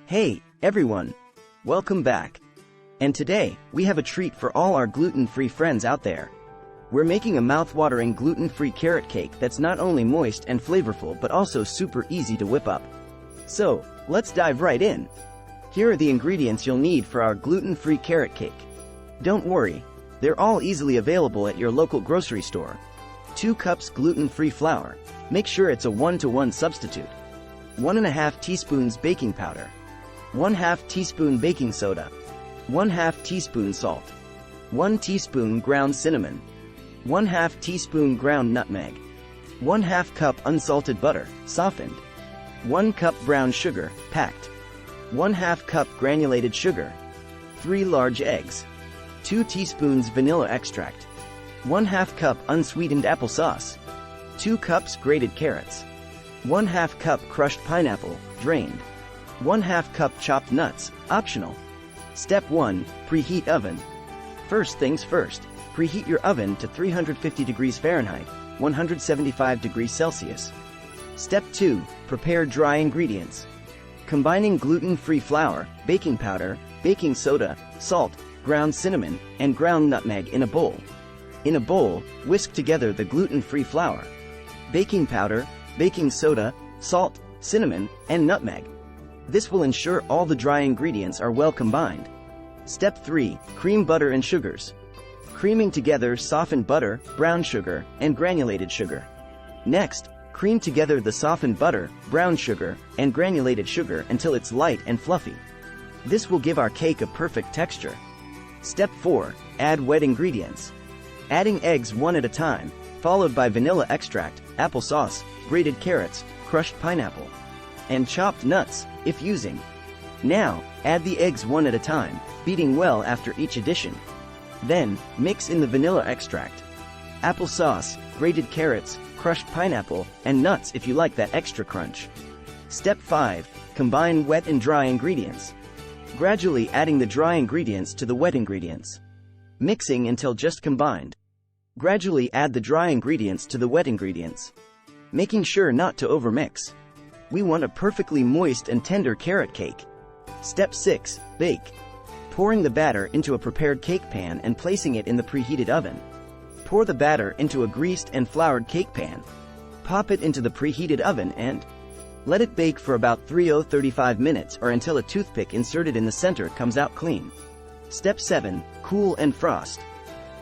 Hey, everyone! Welcome back. And today, we have a treat for all our gluten-free friends out there. We're making a mouth-watering gluten-free carrot cake that's not only moist and flavorful but also super easy to whip up. So, let's dive right in. Here are the ingredients you'll need for our gluten-free carrot cake. Don't worry, they're all easily available at your local grocery store. 2 cups gluten-free flour. Make sure it's a 1-to-1 substitute. 1½ teaspoons baking powder. 1/2 teaspoon baking soda. 1/2 teaspoon salt. 1 teaspoon ground cinnamon. 1/2 teaspoon ground nutmeg. 1/2 cup unsalted butter, softened. 1 cup brown sugar, packed. 1/2 cup granulated sugar. 3 large eggs. 2 teaspoons vanilla extract. 1/2 cup unsweetened applesauce. 2 cups grated carrots. 1/2 cup crushed pineapple, drained. 1/2 cup chopped nuts, optional. Step 1. Preheat oven. First things first, preheat your oven to 350 degrees Fahrenheit, 175 degrees Celsius. Step 2. Prepare dry ingredients. Combining gluten-free flour, baking powder, baking soda, salt, ground cinnamon, and ground nutmeg in a bowl. In a bowl, whisk together the gluten-free flour, baking powder, baking soda, salt, cinnamon, and nutmeg. This will ensure all the dry ingredients are well combined. Step 3. Cream butter and sugars. Creaming together softened butter, brown sugar, and granulated sugar. Next, cream together the softened butter, brown sugar, and granulated sugar until it's light and fluffy. This will give our cake a perfect texture. Step 4. Add wet ingredients. Adding eggs one at a time, followed by vanilla extract, applesauce, grated carrots, crushed pineapple, and chopped nuts, if using. Now, add the eggs one at a time, beating well after each addition. Then, mix in the vanilla extract, applesauce, grated carrots, crushed pineapple, and nuts if you like that extra crunch. Step 5. Combine wet and dry ingredients. Gradually adding the dry ingredients to the wet ingredients. Mixing until just combined. Gradually add the dry ingredients to the wet ingredients, making sure not to overmix. We want a perfectly moist and tender carrot cake. Step 6. Bake. Pouring the batter into a prepared cake pan and placing it in the preheated oven. Pour the batter into a greased and floured cake pan. Pop it into the preheated oven and let it bake for about 35 minutes or until a toothpick inserted in the center comes out clean. Step 7. Cool and frost.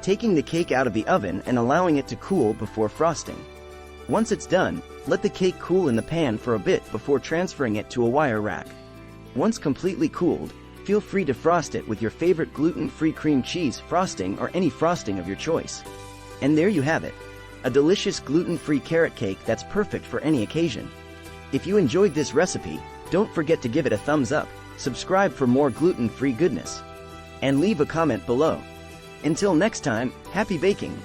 Taking the cake out of the oven and allowing it to cool before frosting. Once it's done, let the cake cool in the pan for a bit before transferring it to a wire rack. Once completely cooled, feel free to frost it with your favorite gluten-free cream cheese frosting or any frosting of your choice. And there you have it, a delicious gluten-free carrot cake that's perfect for any occasion. If you enjoyed this recipe, don't forget to give it a thumbs up, subscribe for more gluten-free goodness, and leave a comment below. Until next time, happy baking!